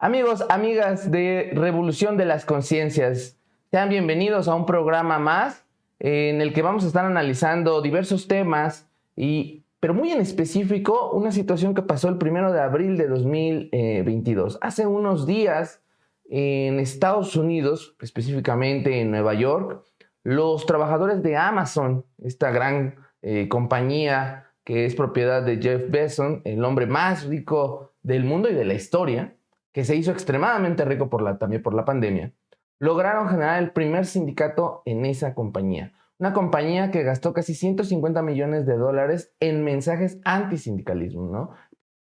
Amigos, amigas de Revolución de las Conciencias, sean bienvenidos a un programa más en el que vamos a estar analizando diversos temas, pero muy en específico una situación que pasó el 1 de abril de 2022. Hace unos días en Estados Unidos, específicamente en Nueva York, los trabajadores de Amazon, esta gran compañía que es propiedad de Jeff Bezos, el hombre más rico del mundo y de la historia, que se hizo extremadamente rico también por la pandemia, lograron generar el primer sindicato en esa compañía. Una compañía que gastó casi 150 millones de dólares en mensajes antisindicalismo, ¿no?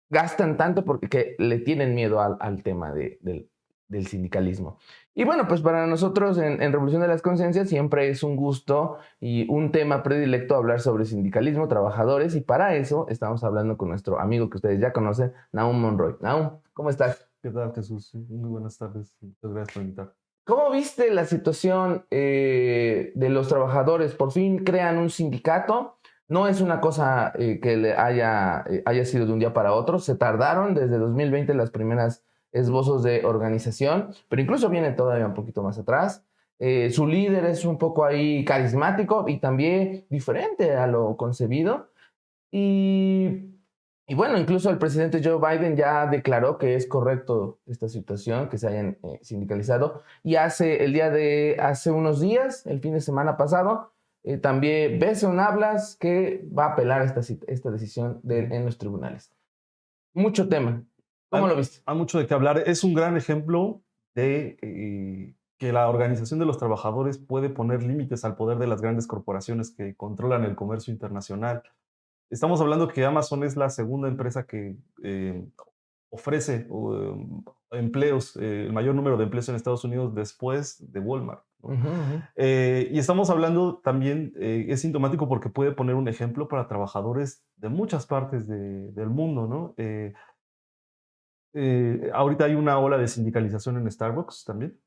Gastan tanto porque le tienen miedo al tema del sindicalismo. Y bueno, pues para nosotros en Revolución de las Conciencias siempre es un gusto y un tema predilecto hablar sobre sindicalismo, trabajadores, y para eso estamos hablando con nuestro amigo que ustedes ya conocen, Nahum Monroy. Nahum, ¿cómo estás? ¿Qué tal, Jesús? Muy buenas tardes. Muchas gracias por invitar. ¿Cómo viste la situación de los trabajadores? Por fin crean un sindicato. No es una cosa que haya sido de un día para otro. Se tardaron desde 2020 las primeras esbozos de organización, pero incluso viene todavía un poquito más atrás. Su líder es un poco ahí carismático y también diferente a lo concebido. Y bueno, incluso el presidente Joe Biden ya declaró que es correcto esta situación, que se hayan sindicalizado. Y hace unos días, el fin de semana pasado, también Bezos hablas que va a apelar esta decisión en los tribunales. Mucho tema. ¿Cómo lo viste? Hay mucho de qué hablar. Es un gran ejemplo de que la organización de los trabajadores puede poner límites al poder de las grandes corporaciones que controlan el comercio internacional. Estamos hablando que Amazon es la segunda empresa que ofrece empleos, el mayor número de empleos en Estados Unidos después de Walmart, ¿no? Y estamos hablando también, es sintomático porque puede poner un ejemplo para trabajadores de muchas partes del mundo, ¿no? Ahorita hay una ola de sindicalización en Starbucks también,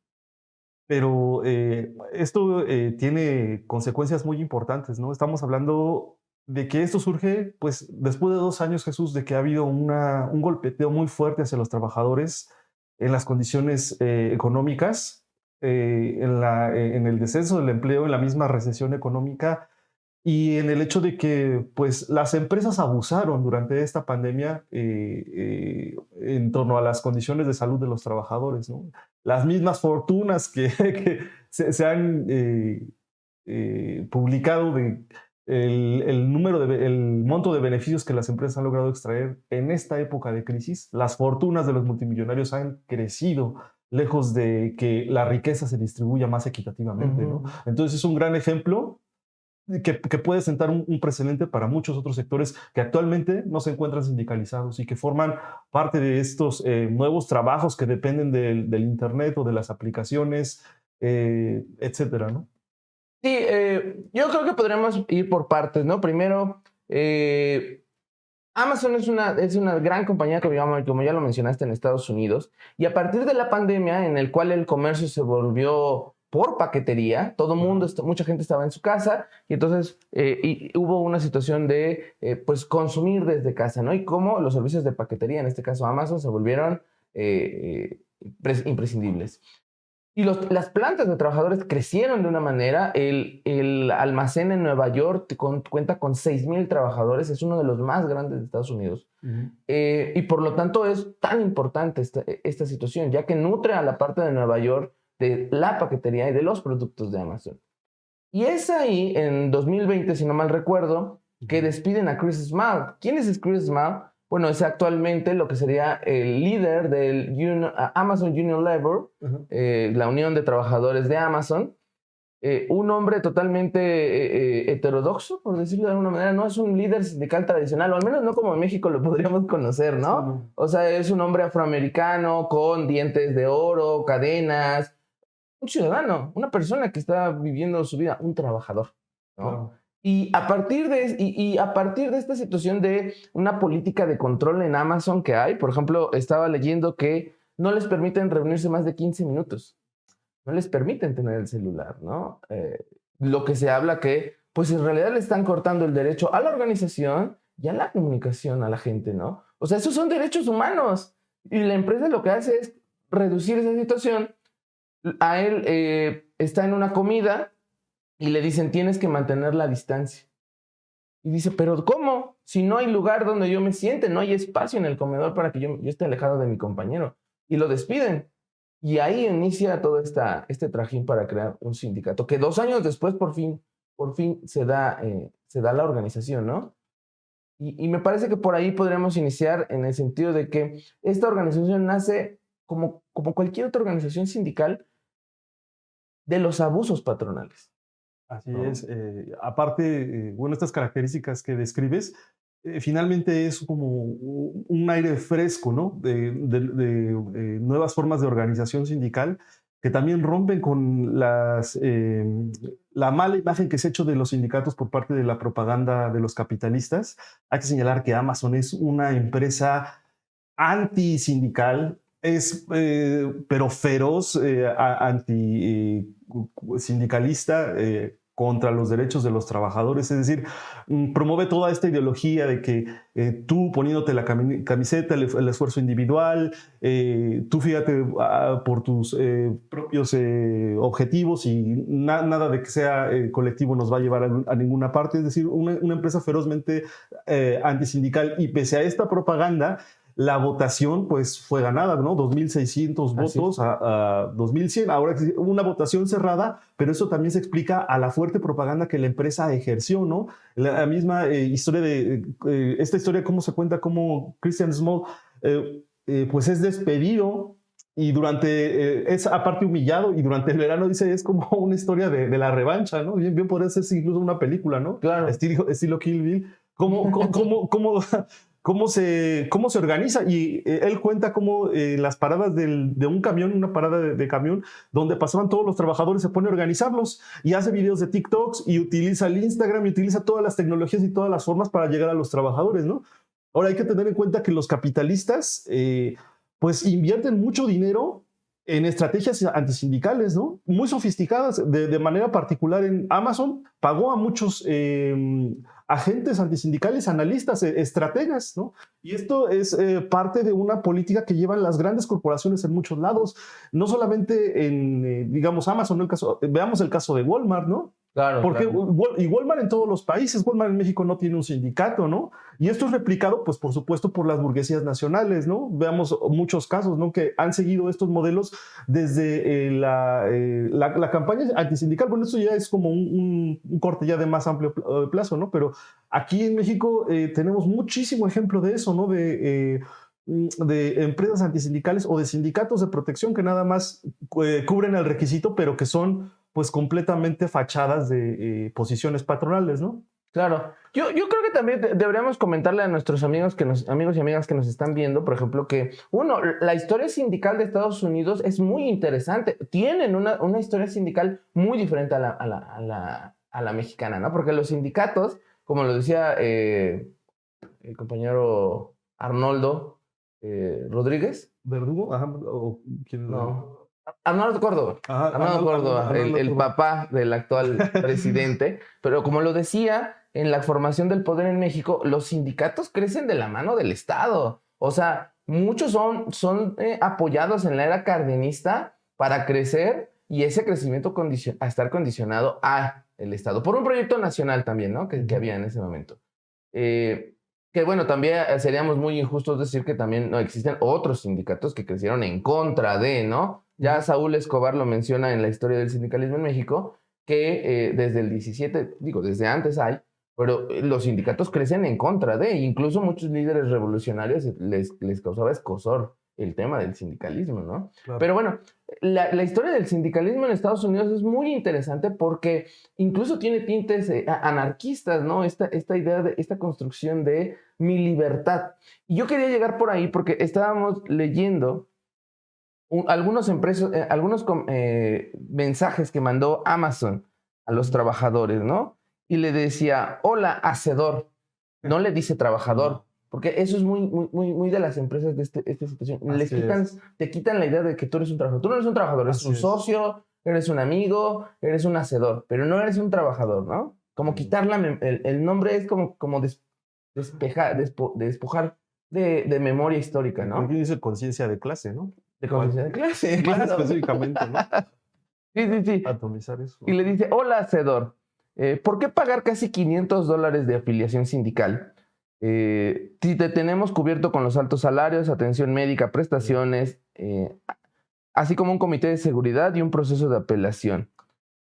pero esto tiene consecuencias muy importantes, ¿no? Estamos hablando de que esto surge, pues, después de 2 años, Jesús, de que ha habido un golpeteo muy fuerte hacia los trabajadores en las condiciones económicas, en el descenso del empleo, en la misma recesión económica y en el hecho de que, pues, las empresas abusaron durante esta pandemia en torno a las condiciones de salud de los trabajadores, ¿no? Las mismas fortunas que, que se han publicado de el monto de beneficios que las empresas han logrado extraer en esta época de crisis, las fortunas de los multimillonarios han crecido lejos de que la riqueza se distribuya más equitativamente, ¿no? Entonces es un gran ejemplo que puede sentar un precedente para muchos otros sectores que actualmente no se encuentran sindicalizados y que forman parte de estos nuevos trabajos que dependen del Internet o de las aplicaciones, etcétera, ¿no? Sí, yo creo que podremos ir por partes, ¿no? Primero, Amazon es una gran compañía, como ya lo mencionaste, en Estados Unidos, y a partir de la pandemia, en el cual el comercio se volvió por paquetería, mucha gente estaba en su casa, y entonces hubo una situación de pues consumir desde casa, ¿no? Y cómo los servicios de paquetería, en este caso Amazon, se volvieron imprescindibles. Y las plantas de trabajadores crecieron de una manera. El almacén en Nueva York cuenta con 6,000 trabajadores. Es uno de los más grandes de Estados Unidos. Y por lo tanto es tan importante esta situación, ya que nutre a la parte de Nueva York de la paquetería y de los productos de Amazon. Y es ahí, en 2020, si no mal recuerdo, que despiden a Chris Small. ¿Quién es Chris Small? Bueno, es actualmente lo que sería el líder del Amazon Union Labor, la Unión de Trabajadores de Amazon. Un hombre totalmente heterodoxo, por decirlo de alguna manera. No es un líder sindical tradicional, o al menos no como en México lo podríamos conocer, ¿no? Sí. O sea, es un hombre afroamericano con dientes de oro, cadenas. Un ciudadano, una persona que está viviendo su vida, un trabajador, ¿no? Claro. Y a partir de esta situación de una política de control en Amazon que hay, por ejemplo, estaba leyendo que no les permiten reunirse más de 15 minutos. No les permiten tener el celular, ¿no? Lo que se habla que, pues en realidad le están cortando el derecho a la organización y a la comunicación a la gente, ¿no? O sea, esos son derechos humanos. Y la empresa lo que hace es reducir esa situación, a él está en una comida y le dicen, tienes que mantener la distancia. Y dice, ¿pero cómo? Si no hay lugar donde yo me siente, no hay espacio en el comedor para que yo esté alejado de mi compañero. Y lo despiden. Y ahí inicia todo este trajín para crear un sindicato, que 2 años después por fin se da la organización, ¿no? Y me parece que por ahí podríamos iniciar en el sentido de que esta organización nace como cualquier otra organización sindical de los abusos patronales. Así ¿No? es. Aparte, bueno, estas características que describes, finalmente es como un aire fresco, ¿no? De nuevas formas de organización sindical que también rompen con la mala imagen que se ha hecho de los sindicatos por parte de la propaganda de los capitalistas. Hay que señalar que Amazon es una empresa antisindical, pero feroz, anti-sindicalista, contra los derechos de los trabajadores. Es decir, promueve toda esta ideología de que tú poniéndote la camiseta, el esfuerzo individual, tú fíjate por tus propios objetivos y nada de que sea colectivo nos va a llevar a ninguna parte. Es decir, una empresa ferozmente antisindical, y pese a esta propaganda, la votación pues fue ganada, ¿no? 2.600 votos a 2.100. Ahora una votación cerrada, pero eso también se explica a la fuerte propaganda que la empresa ejerció, ¿no? La misma historia esta historia, cómo se cuenta, cómo Christian Small pues es despedido y es aparte humillado, y durante el verano dice, es como una historia de la revancha, ¿no? Bien podría ser incluso una película, ¿no? Claro. Estilo Kill Bill. ¿Cómo se organiza? Y él cuenta cómo las paradas de un camión, una parada de camión, donde pasaban todos los trabajadores, se pone a organizarlos y hace videos de TikToks y utiliza el Instagram y utiliza todas las tecnologías y todas las formas para llegar a los trabajadores, ¿no? Ahora hay que tener en cuenta que los capitalistas pues invierten mucho dinero en estrategias antisindicales, ¿no? Muy sofisticadas. De manera particular en Amazon pagó a muchos agentes antisindicales, analistas, estrategas, ¿no? Y esto es parte de una política que llevan las grandes corporaciones en muchos lados, no solamente en, digamos, Amazon, ¿no? Veamos el caso de Walmart, ¿no? Claro, Porque claro. y Walmart en todos los países, Walmart en México no tiene un sindicato, ¿no? Y esto es replicado, pues, por supuesto, por las burguesías nacionales, ¿no? Veamos muchos casos, ¿no? Que han seguido estos modelos desde la campaña antisindical. Bueno, eso ya es como un corte ya de más amplio plazo, ¿no? Pero aquí en México tenemos muchísimo ejemplo de eso, ¿no? De empresas antisindicales o de sindicatos de protección que nada más cubren el requisito, pero que son pues completamente fachadas de posiciones patronales, ¿no? Claro. Yo creo que también deberíamos comentarle a nuestros amigos y amigas que nos están viendo, por ejemplo, que la historia sindical de Estados Unidos es muy interesante. Tienen una historia sindical muy diferente a la mexicana, ¿no? Porque los sindicatos, como lo decía el compañero Arnoldo Rodríguez. ¿Verdugo? Ajá, o ¿quién? No. Arnoldo Córdoba. Ajá, Arnoldo Córdoba, el papá del actual presidente. Pero como lo decía, en la formación del poder en México, los sindicatos crecen de la mano del Estado. O sea, muchos son apoyados en la era cardenista para crecer, y ese crecimiento a estar condicionado a el Estado. Por un proyecto nacional también, ¿no? Que había en ese momento. Que bueno, también seríamos muy injustos decir que también no existen otros sindicatos que crecieron en contra de, ¿no? Ya Saúl Escobar lo menciona en la historia del sindicalismo en México, que desde el 17, desde antes hay, pero los sindicatos crecen en contra de, incluso muchos líderes revolucionarios les causaba escozor el tema del sindicalismo, ¿no? Claro. Pero bueno, la historia del sindicalismo en Estados Unidos es muy interesante porque incluso tiene tintes anarquistas, ¿no? Esta idea de esta construcción de mi libertad. Y yo quería llegar por ahí porque estábamos leyendo algunos mensajes que mandó Amazon a los trabajadores, ¿no? Y le decía, hola, hacedor. No le dice trabajador, porque eso es muy de las empresas de esta situación. Te quitan la idea de que tú eres un trabajador. Tú no eres un trabajador, eres un socio, eres un amigo, eres un hacedor, pero no eres un trabajador, ¿no? Como quitar el nombre es como despojar de memoria histórica, ¿no? Aquí dice conciencia de clase, ¿no? De conciencia de clase, claro. Específicamente, ¿no? Sí. Atomizar eso. Y le dice, hola, hacedor, ¿por qué pagar casi $500 de afiliación sindical? Si te tenemos cubierto con los altos salarios, atención médica, prestaciones, así como un comité de seguridad y un proceso de apelación.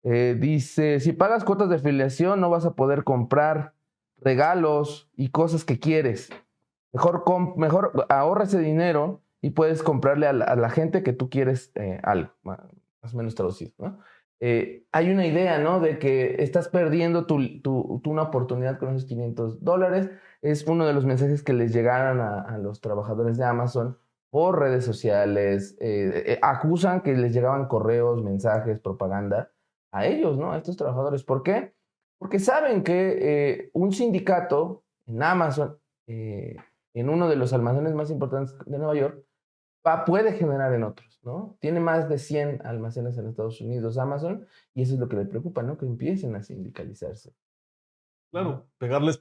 Dice, si pagas cuotas de afiliación no vas a poder comprar regalos y cosas que quieres. Mejor ahorra ese dinero y puedes comprarle a la gente que tú quieres algo, más o menos traducido, ¿no? Hay una idea, ¿no? De que estás perdiendo una oportunidad con esos $500. Es uno de los mensajes que les llegaron a los trabajadores de Amazon por redes sociales. Acusan que les llegaban correos, mensajes, propaganda a ellos, ¿no? A estos trabajadores. ¿Por qué? Porque saben que un sindicato en Amazon, en uno de los almacenes más importantes de Nueva York, puede generar en otros, ¿no? Tiene más de 100 almacenes en Estados Unidos, Amazon, y eso es lo que le preocupa, ¿no? Que empiecen a sindicalizarse. Claro, pegarles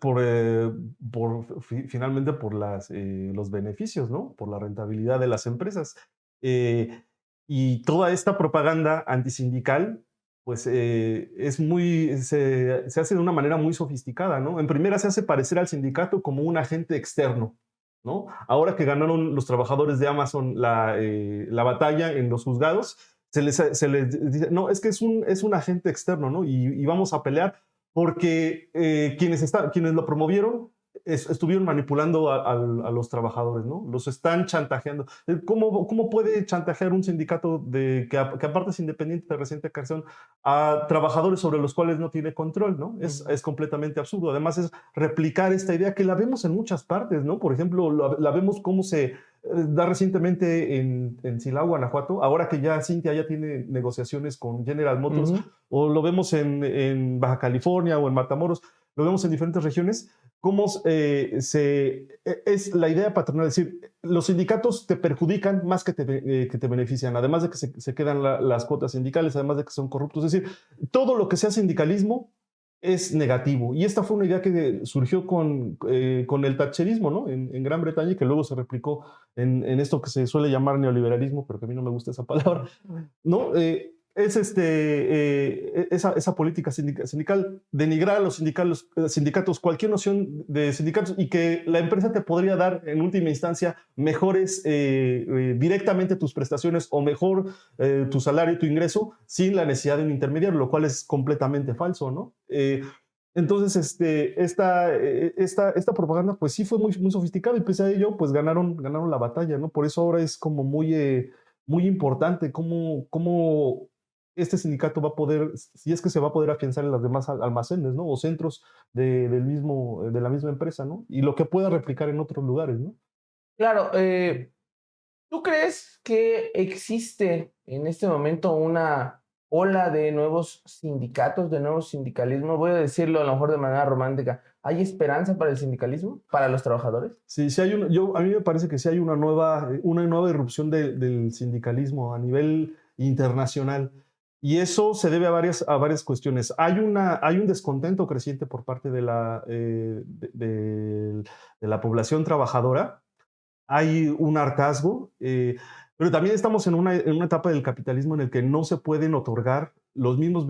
finalmente por los beneficios, ¿no? Por la rentabilidad de las empresas. Y toda esta propaganda antisindical, pues se hace de una manera muy sofisticada, ¿no? En primera se hace parecer al sindicato como un agente externo, ¿no? Ahora que ganaron los trabajadores de Amazon la batalla en los juzgados, se les dice, no, es que es un agente externo, ¿no? Y vamos a pelear porque quienes lo promovieron estuvieron manipulando a los trabajadores, ¿no? Los están chantajeando. ¿Cómo puede chantajear un sindicato que aparte es independiente de reciente creación a trabajadores sobre los cuales no tiene control, ¿no? Es completamente absurdo. Además es replicar esta idea que la vemos en muchas partes, ¿no? Por ejemplo, la vemos cómo se da recientemente en Silao, Guanajuato, ahora que ya Cintia ya tiene negociaciones con General Motors, o lo vemos en Baja California o en Matamoros, lo vemos en diferentes regiones, cómo es la idea patronal, es decir, los sindicatos te perjudican más que te benefician, además de que se quedan las cuotas sindicales, además de que son corruptos, es decir, todo lo que sea sindicalismo es negativo. Y esta fue una idea que surgió con el thatcherismo, ¿no? En Gran Bretaña, y que luego se replicó en esto que se suele llamar neoliberalismo, pero que a mí no me gusta esa palabra, ¿no? Es esa política sindical, denigrar a los sindicatos, cualquier noción de sindicatos, y que la empresa te podría dar en última instancia mejores directamente tus prestaciones o mejor tu salario, tu ingreso, sin la necesidad de un intermediario, lo cual es completamente falso, ¿no? Entonces, esta propaganda, pues sí fue muy, muy sofisticada, y pese a ello, pues ganaron la batalla, ¿no? Por eso ahora es como muy importante cómo este sindicato va a poder, si es que se va a poder afianzar en las demás almacenes, ¿no? O centros de la misma empresa, ¿no? Y lo que pueda replicar en otros lugares, ¿no? Claro, ¿tú crees que existe en este momento una ola de nuevos sindicatos, de nuevo sindicalismo? Voy a decirlo a lo mejor de manera romántica. ¿Hay esperanza para el sindicalismo, para los trabajadores? Sí, a mí me parece que sí hay una nueva irrupción del sindicalismo a nivel internacional. Y eso se debe a varias cuestiones. Hay un descontento creciente por parte de la población trabajadora. Hay un hartazgo, pero también estamos en una etapa del capitalismo en el que no se pueden otorgar los mismos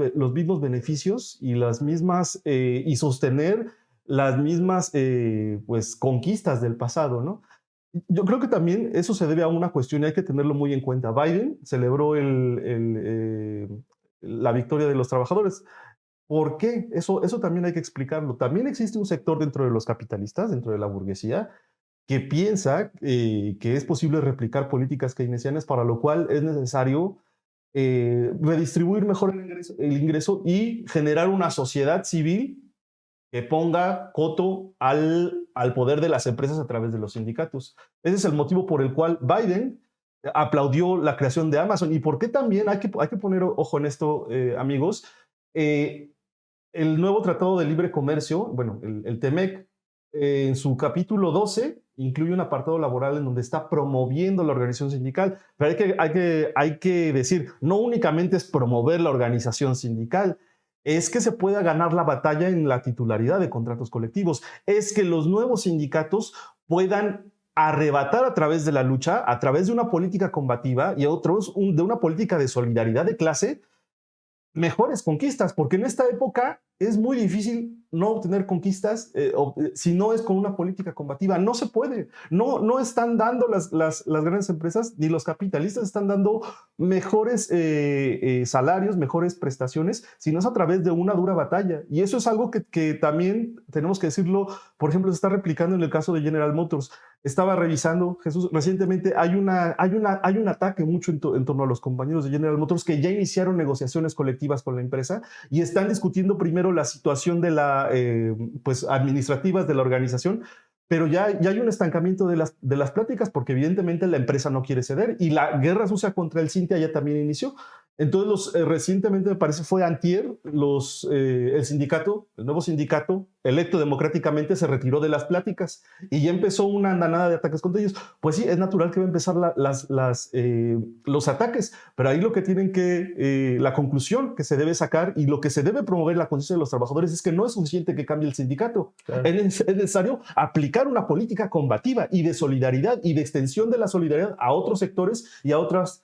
beneficios y y sostener las mismas pues, conquistas del pasado, ¿no? Yo creo que también eso se debe a una cuestión y hay que tenerlo muy en cuenta. Biden celebró la victoria de los trabajadores. ¿Por qué? Eso también hay que explicarlo. También existe un sector dentro de los capitalistas, dentro de la burguesía, que piensa que es posible replicar políticas keynesianas, para lo cual es necesario redistribuir mejor el ingreso y generar una sociedad civil que ponga coto al poder de las empresas a través de los sindicatos. Ese es el motivo por el cual Biden aplaudió la creación de Amazon. ¿Y por qué también? Hay que poner ojo en esto, amigos. El nuevo Tratado de Libre Comercio, bueno, el TEMEC, en su capítulo 12 incluye un apartado laboral en donde está promoviendo la organización sindical, pero hay que decir, no únicamente es promover la organización sindical, es que se pueda ganar la batalla en la titularidad de contratos colectivos, es que los nuevos sindicatos puedan arrebatar a través de la lucha, a través de una política combativa y a otros de una política de solidaridad de clase, mejores conquistas, porque en esta época es muy difícil no obtener conquistas si no es con una política combativa. No se puede. No están dando las grandes empresas ni los capitalistas están dando mejores salarios, mejores prestaciones, sino es a través de una dura batalla. Y eso es algo que también tenemos que decirlo. Por ejemplo, se está replicando en el caso de General Motors. Estaba revisando, Jesús, recientemente hay un ataque mucho en torno a los compañeros de General Motors que ya iniciaron negociaciones colectivas con la empresa y están discutiendo primero la situación de pues administrativas de la organización, pero ya hay un estancamiento de las pláticas porque evidentemente la empresa no quiere ceder y la guerra sucia contra el Cintia ya también inició. Entonces, recientemente, me parece, fue antier, el sindicato, el nuevo sindicato, electo democráticamente, se retiró de las pláticas y ya empezó una andanada de ataques contra ellos. Pues sí, es natural que va a empezar los ataques, pero ahí lo que la conclusión que se debe sacar y lo que se debe promover la conciencia de los trabajadores es que no es suficiente que cambie el sindicato. Claro. Es necesario aplicar una política combativa y de solidaridad y de extensión de la solidaridad a otros sectores y a otras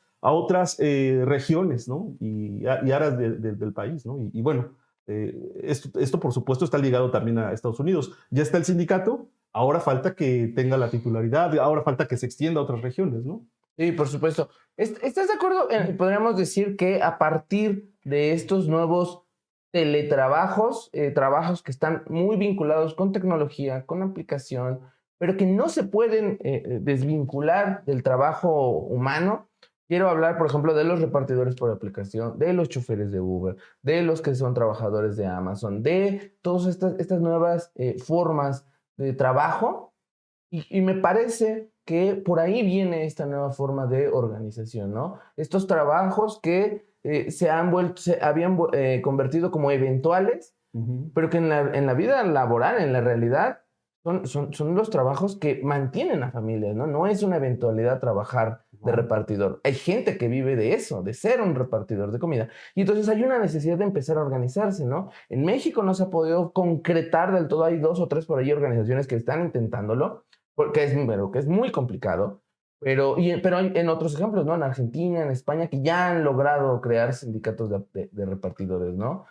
regiones, ¿no? y áreas del país, ¿no? Y bueno, esto por supuesto está ligado también a Estados Unidos. Ya está el sindicato, ahora falta que tenga la titularidad, ahora falta que se extienda a otras regiones, ¿no? Sí, por supuesto. ¿Estás de acuerdo? Podríamos decir que a partir de estos nuevos teletrabajos, trabajos que están muy vinculados con tecnología, con aplicación, pero que no se pueden desvincular del trabajo humano. Quiero hablar, por ejemplo, de los repartidores por aplicación, de los choferes de Uber, de los que son trabajadores de Amazon, de todas estas nuevas formas de trabajo. Y me parece que por ahí viene esta nueva forma de organización, ¿no? Estos trabajos que se habían convertido como eventuales, pero que en la vida laboral, en la realidad, son los trabajos que mantienen a familias, ¿no? No es una eventualidad trabajar de repartidor. Hay gente que vive de eso, de ser un repartidor de comida. Y entonces hay una necesidad de empezar a organizarse, ¿no? En México no se ha podido concretar del todo. Hay 2 o 3 por ahí organizaciones que están intentándolo, porque es muy complicado. Pero hay en otros ejemplos, ¿no? En Argentina, en España, que ya han logrado crear sindicatos de repartidores, ¿no?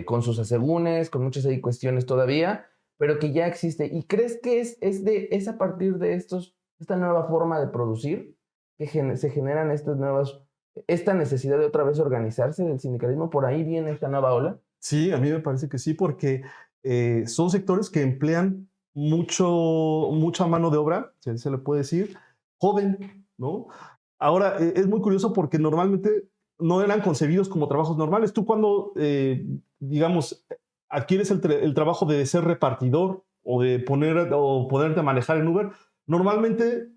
Con sus asegúnes, con muchas ahí cuestiones todavía, pero que ya existe. ¿Y crees que es a partir de esta nueva forma de producir que se generan esta necesidad de otra vez organizarse del sindicalismo? ¿Por ahí viene esta nueva ola? Sí, a mí me parece que sí, porque son sectores que emplean mucha mano de obra, se le puede decir, joven, ¿no? Ahora, es muy curioso porque normalmente no eran concebidos como trabajos normales. Tú cuando, digamos, adquieres el trabajo de ser repartidor o ponerte a manejar en Uber, normalmente,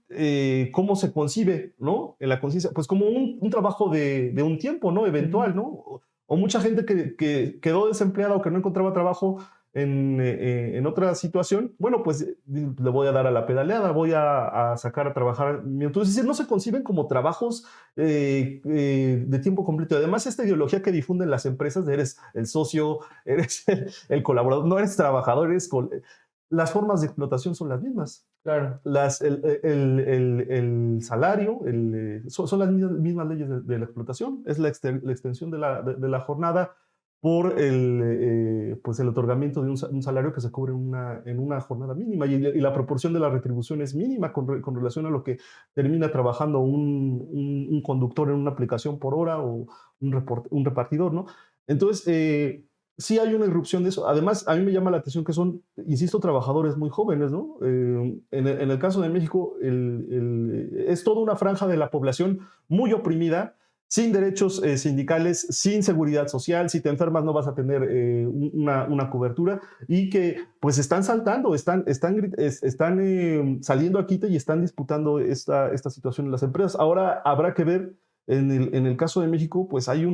¿cómo se concibe, ¿no? En la conciencia, pues como un trabajo de un tiempo, ¿no? Eventual, ¿no? O mucha gente que quedó desempleada o que no encontraba trabajo en otra situación, bueno, pues le voy a dar a la pedaleada, voy a sacar a trabajar. Entonces, es decir, no se conciben como trabajos de tiempo completo. Además, esta ideología que difunden las empresas de eres el socio, eres el colaborador, no eres trabajador, las formas de explotación son las mismas. Claro. El salario son las mismas leyes de la explotación. Es la extensión de la jornada por pues el otorgamiento de un salario que se cubre en una jornada mínima y la proporción de la retribución es mínima con relación a lo que termina trabajando un conductor en una aplicación por hora o un repartidor, ¿no? Entonces, sí hay una irrupción de eso. Además, a mí me llama la atención que son, insisto, trabajadores muy jóvenes, ¿no? En el caso de México, es toda una franja de la población muy oprimida, sin derechos sindicales, sin seguridad social. Si te enfermas no vas a tener una cobertura y que pues están saltando, están saliendo a quite y están disputando esta situación en las empresas. Ahora habrá que ver, en el caso de México, pues hay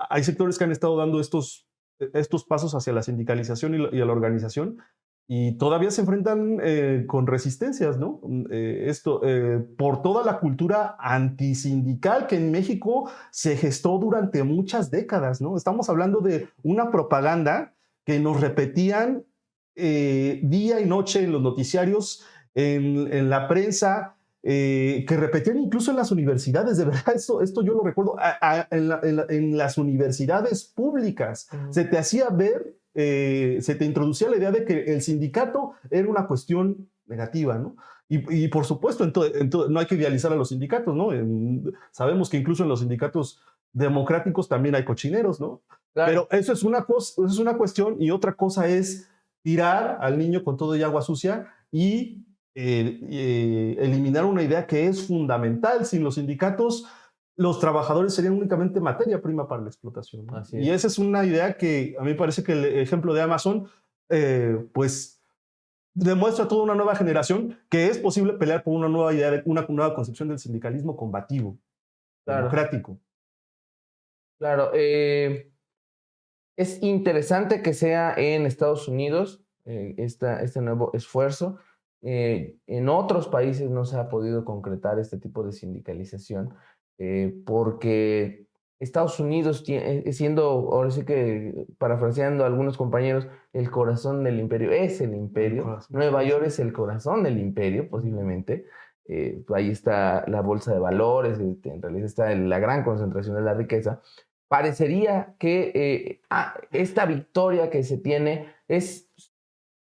hay sectores que han estado dando estos pasos hacia la sindicalización y a la organización, y todavía se enfrentan con resistencias, ¿no? Por toda la cultura antisindical que en México se gestó durante muchas décadas, ¿no? Estamos hablando de una propaganda que nos repetían día y noche en los noticiarios, en la prensa, que repetían incluso en las universidades. De verdad, esto yo lo recuerdo, en las universidades públicas. Se te hacía ver, se te introducía la idea de que el sindicato era una cuestión negativa, ¿no? Y por supuesto, no hay que idealizar a los sindicatos, ¿no? Sabemos que incluso en los sindicatos democráticos también hay cochineros, ¿no? Claro. Pero eso es una cuestión, y otra cosa es tirar al niño con todo y agua sucia y eliminar una idea que es fundamental. Sin los sindicatos, los trabajadores serían únicamente materia prima para la explotación, ¿no? Y esa es una idea que a mí me parece que el ejemplo de Amazon, pues demuestra a toda una nueva generación que es posible pelear por una nueva idea, una nueva concepción del sindicalismo combativo, democrático. Claro. Es interesante que sea en Estados Unidos este nuevo esfuerzo. En otros países no se ha podido concretar este tipo de sindicalización porque Estados Unidos, siendo, ahora sí que parafraseando a algunos compañeros, el corazón del imperio, es el imperio. Nueva York es el corazón del imperio, posiblemente. Ahí está la bolsa de valores, en realidad está la gran concentración de la riqueza. Parecería que esta victoria que se tiene es,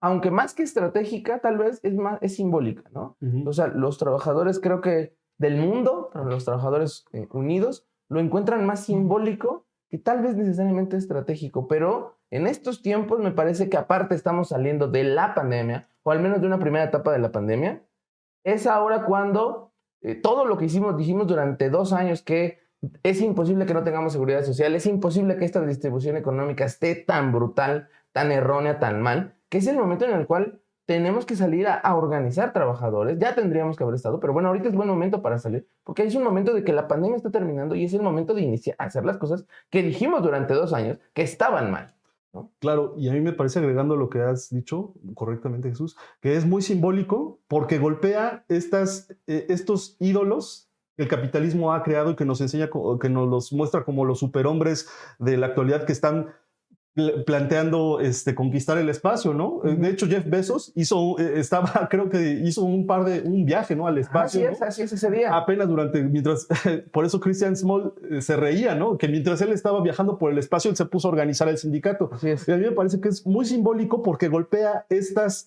aunque más que estratégica, tal vez es simbólica, ¿no? O sea, los trabajadores, creo que del mundo, los trabajadores unidos, lo encuentran más simbólico que tal vez necesariamente estratégico, pero en estos tiempos me parece que aparte estamos saliendo de la pandemia, o al menos de una primera etapa de la pandemia, es ahora cuando todo lo que dijimos durante 2 años que es imposible que no tengamos seguridad social, es imposible que esta distribución económica esté tan brutal, tan errónea, tan mal, que es el momento en el cual tenemos que salir a organizar trabajadores. Ya tendríamos que haber estado, pero bueno, ahorita es buen momento para salir, porque es un momento de que la pandemia está terminando y es el momento de iniciar a hacer las cosas que dijimos durante 2 años que estaban mal, ¿no? Claro, y a mí me parece, agregando lo que has dicho correctamente, Jesús, que es muy simbólico porque golpea estos ídolos que el capitalismo ha creado y que nos enseña, que nos los muestra como los superhombres de la actualidad que están planteando conquistar el espacio, ¿no? De hecho, Jeff Bezos creo que hizo un viaje, ¿no? Al espacio. Así es ese día. Apenas por eso Christian Small se reía, ¿no? Que mientras él estaba viajando por el espacio, él se puso a organizar el sindicato. Así es. Y a mí me parece que es muy simbólico porque golpea estos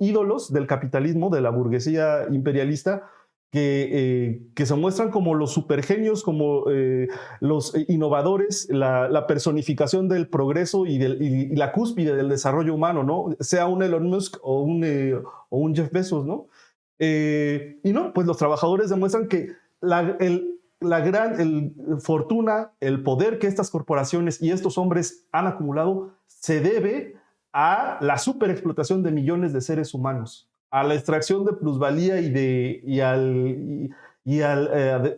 ídolos del capitalismo, de la burguesía imperialista, que se muestran como los supergenios, como los innovadores, la personificación del progreso y la cúspide del desarrollo humano, ¿no? Sea un Elon Musk o un Jeff Bezos, ¿no? Y no, pues los trabajadores demuestran que la gran fortuna, el poder que estas corporaciones y estos hombres han acumulado se debe a la superexplotación de millones de seres humanos, a la extracción de plusvalía y al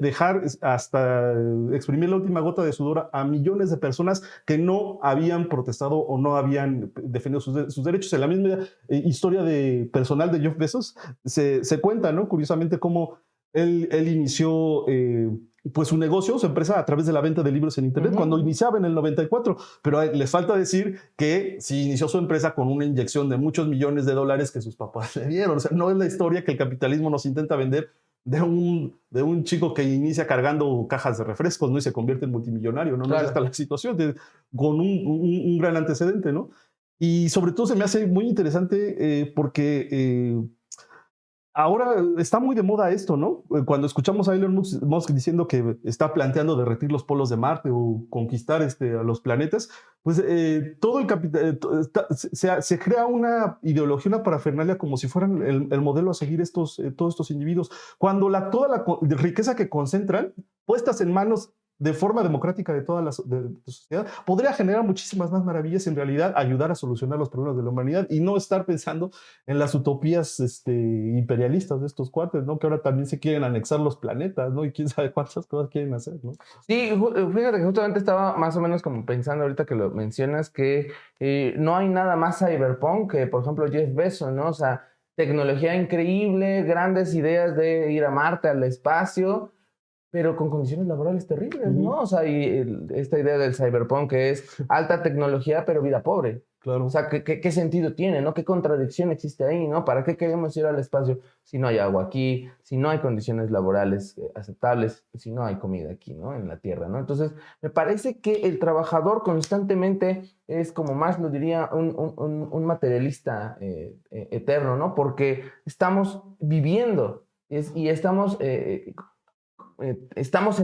dejar hasta exprimir la última gota de sudor a millones de personas que no habían protestado o no habían defendido sus derechos. En la misma historia personal de Jeff Bezos se cuenta, ¿no? Curiosamente, cómo él inició pues su negocio, su empresa, a través de la venta de libros en internet, cuando iniciaba en el 94, pero les falta decir que sí inició su empresa con una inyección de muchos millones de dólares que sus papás le dieron. O sea, no es la historia que el capitalismo nos intenta vender de un chico que inicia cargando cajas de refrescos, ¿no? Y se convierte en multimillonario, ¿no? Claro. No es esta la situación, con un gran antecedente, ¿no? Y sobre todo se me hace muy interesante porque ahora está muy de moda esto, ¿no? Cuando escuchamos a Elon Musk diciendo que está planteando derretir los polos de Marte o conquistar a los planetas, pues todo el capital se crea una ideología, una parafernalia, como si fueran el modelo a seguir todos estos individuos, cuando toda la riqueza que concentran, puestas en manos de forma democrática de toda la sociedad, podría generar muchísimas más maravillas, en realidad ayudar a solucionar los problemas de la humanidad y no estar pensando en las utopías imperialistas de estos cuates, ¿no? Que ahora también se quieren anexar los planetas, ¿no? Y quién sabe cuántas cosas quieren hacer, ¿no? Sí, fíjate que justamente estaba más o menos como pensando ahorita que lo mencionas, que no hay nada más cyberpunk que, por ejemplo, Jeff Bezos, ¿no? O sea, tecnología increíble, grandes ideas de ir a Marte, al espacio, pero con condiciones laborales terribles, ¿no? O sea, esta idea del cyberpunk que es alta tecnología, pero vida pobre. Claro. O sea, ¿qué sentido tiene, no? ¿Qué contradicción existe ahí, no? ¿Para qué queremos ir al espacio si no hay agua aquí, si no hay condiciones laborales aceptables, si no hay comida aquí, ¿no? En la Tierra, ¿no? Entonces, me parece que el trabajador constantemente es, como Marx lo diría, un materialista eterno, ¿no? Porque estamos viviendo y estamos en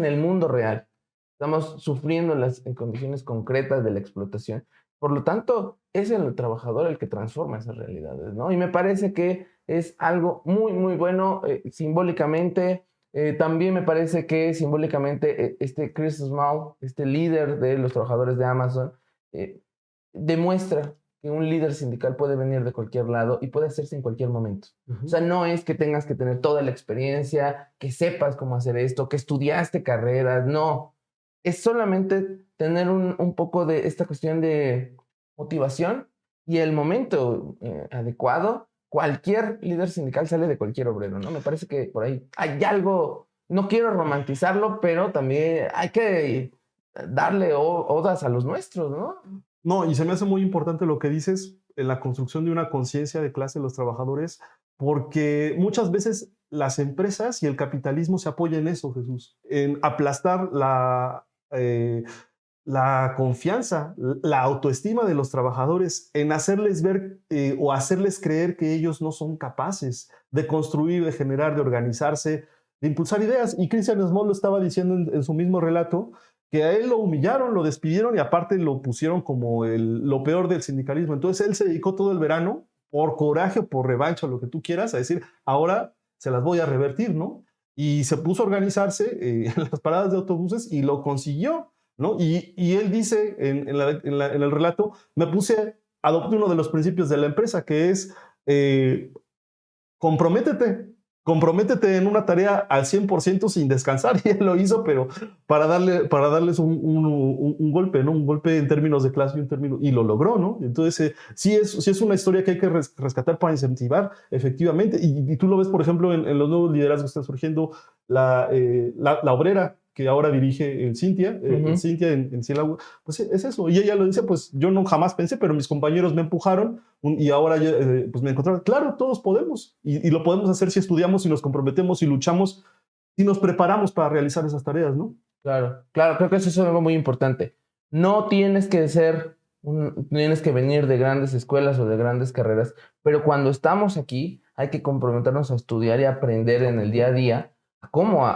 el mundo real. Estamos sufriendo las condiciones concretas de la explotación. Por lo tanto, es el trabajador el que transforma esas realidades, ¿no? Y me parece que es algo muy, muy bueno simbólicamente. También me parece que simbólicamente este Chris Small, este líder de los trabajadores de Amazon, demuestra que un líder sindical puede venir de cualquier lado y puede hacerse en cualquier momento. O sea, no es que tengas que tener toda la experiencia, que sepas cómo hacer esto, que estudiaste carreras, no. Es solamente tener un poco de esta cuestión de motivación y el momento adecuado. Cualquier líder sindical sale de cualquier obrero, ¿no? Me parece que por ahí hay algo, no quiero romantizarlo, pero también hay que darle odas a los nuestros, ¿no? No, y se me hace muy importante lo que dices en la construcción de una conciencia de clase de los trabajadores, porque muchas veces las empresas y el capitalismo se apoyan en eso, Jesús, en aplastar la confianza, la autoestima de los trabajadores, en hacerles ver o hacerles creer que ellos no son capaces de construir, de generar, de organizarse, de impulsar ideas. Y Christian Small lo estaba diciendo en su mismo relato, que a él lo humillaron, lo despidieron y aparte lo pusieron como lo peor del sindicalismo. Entonces él se dedicó todo el verano, por coraje, por revancha, lo que tú quieras, a decir, ahora se las voy a revertir, ¿no? Y se puso a organizarse en las paradas de autobuses y lo consiguió, ¿no? Y él dice en el relato, adopté uno de los principios de la empresa, que es comprométete en una tarea al 100% sin descansar, y él lo hizo, pero para darles un golpe, ¿no? Un golpe en términos de clase y lo logró, ¿no? Entonces, sí es una historia que hay que rescatar para incentivar, efectivamente, y tú lo ves, por ejemplo, en los nuevos liderazgos que están surgiendo, la obrera, que ahora dirige en Cintia, en Cielo, pues es eso. Y ella lo dice, pues yo no jamás pensé, pero mis compañeros me empujaron y ahora pues me encontraron. Claro, todos podemos y lo podemos hacer si estudiamos, si nos comprometemos, si luchamos, si nos preparamos para realizar esas tareas, ¿no? Claro, creo que eso es algo muy importante. No tienes que tienes que venir de grandes escuelas o de grandes carreras, pero cuando estamos aquí hay que comprometernos a estudiar y aprender en el día a día a cómo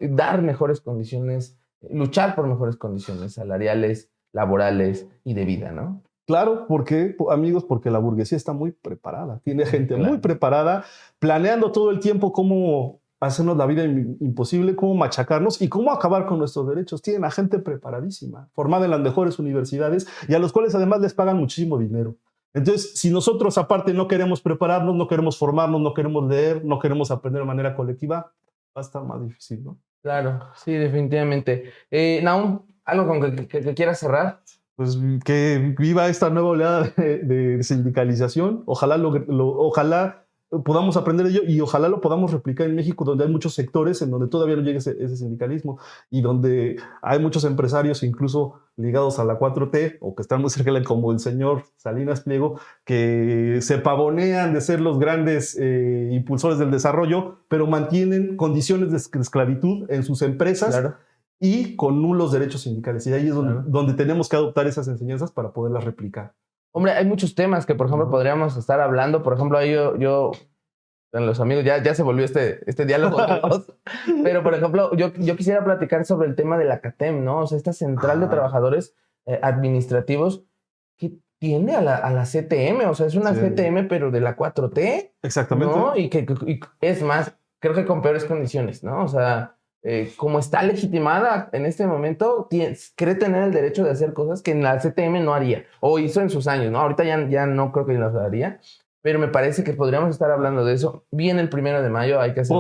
dar mejores condiciones, luchar por mejores condiciones salariales, laborales y de vida, ¿no? Claro, amigos, porque la burguesía está muy preparada, tiene gente muy preparada, planeando todo el tiempo cómo hacernos la vida imposible, cómo machacarnos y cómo acabar con nuestros derechos. Tienen a gente preparadísima, formada en las mejores universidades y a los cuales además les pagan muchísimo dinero. Entonces, si nosotros aparte no queremos prepararnos, no queremos formarnos, no queremos leer, no queremos aprender de manera colectiva, va a estar más difícil, ¿no? Claro, sí, definitivamente. Nahum, ¿algo con que quieras cerrar? Pues que viva esta nueva oleada de sindicalización. Ojalá podamos aprender de ello y ojalá lo podamos replicar en México, donde hay muchos sectores en donde todavía no llega ese sindicalismo y donde hay muchos empresarios, incluso ligados a la 4T o que están muy cerca, como el señor Salinas Pliego, que se pavonean de ser los grandes impulsores del desarrollo, pero mantienen condiciones de esclavitud en sus empresas. Claro. Y con nulos derechos sindicales. Y ahí es donde tenemos que adoptar esas enseñanzas para poderlas replicar. Hombre, hay muchos temas que, por ejemplo, podríamos estar hablando. Por ejemplo, ahí yo en los amigos, ya se volvió este diálogo de voz. Pero, por ejemplo, yo quisiera platicar sobre el tema de la CATEM, ¿no? O sea, esta central de trabajadores administrativos que tiene a la CTM. O sea, es una CTM, pero de la 4T. Exactamente. ¿No? Y es más, creo que con peores condiciones, ¿no? O sea, como está legitimada en este momento, cree tener el derecho de hacer cosas que en la CTM no haría, o hizo en sus años, ¿no? Ahorita ya no creo que las haría, pero me parece que podríamos estar hablando de eso. Viene el 1 de mayo, hay que hacer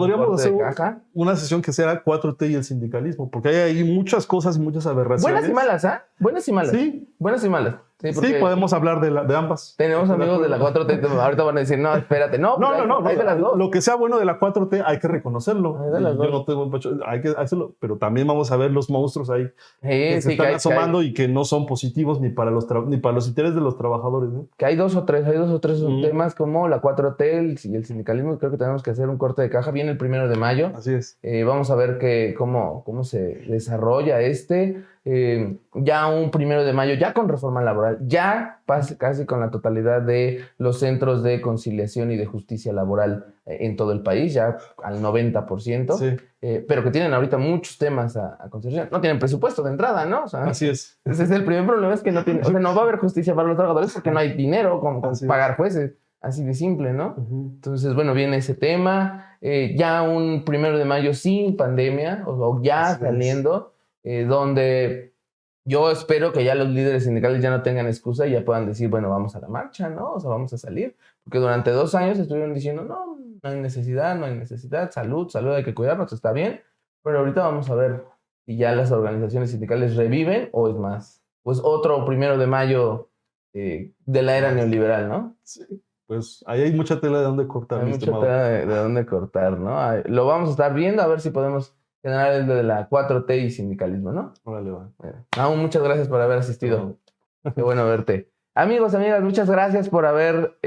una sesión que sea 4T y el sindicalismo, porque hay muchas cosas y muchas aberraciones. Buenas y malas, ¿ah? Buenas y malas. Sí. Buenas y malas. Sí, podemos hablar de ambas. Tenemos amigos de la 4T, ahorita van a decir, no, espérate, no. No, hay de las dos. lo que sea bueno de la 4T hay que reconocerlo. Hay de las dos. Yo no tengo pecho, hay que hacerlo, pero también vamos a ver los monstruos ahí que se Sí, están asomando y que no son positivos ni para los intereses de los trabajadores, ¿no? Que hay dos o tres temas como la 4T y el sindicalismo. Creo que tenemos que hacer un corte de caja. Viene el 1 de mayo. Así es. Vamos a ver cómo se desarrolla ya un 1 de mayo, ya con reforma laboral, ya casi con la totalidad de los centros de conciliación y de justicia laboral en todo el país, ya al 90%, Sí. pero que tienen ahorita muchos temas a consideración. No tienen presupuesto de entrada, ¿no? O sea, así es. Ese es el primer problema, es que no va a haber justicia para los trabajadores porque no hay dinero con pagar jueces. Así de simple, ¿no? Entonces, bueno, viene ese tema. Ya un 1 de mayo sin pandemia, o ya así saliendo, donde yo espero que ya los líderes sindicales ya no tengan excusa y ya puedan decir, bueno, vamos a la marcha, ¿no? O sea, vamos a salir. Porque durante 2 años estuvieron diciendo, no hay necesidad, salud, hay que cuidarnos, está bien. Pero ahorita vamos a ver si ya las organizaciones sindicales reviven o es más, pues otro 1 de mayo de la era neoliberal, ¿no? Sí. Pues ahí hay mucha tela de dónde cortar. Hay mucha tela de dónde cortar, ¿no? Lo vamos a estar viendo a ver si podemos generar el de la 4T y sindicalismo, ¿no? Órale, va. Aún muchas gracias por haber asistido. Qué bueno verte. Amigos, amigas, muchas gracias por haber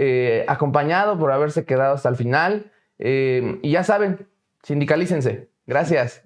acompañado, por haberse quedado hasta el final. Y ya saben, sindicalícense. Gracias.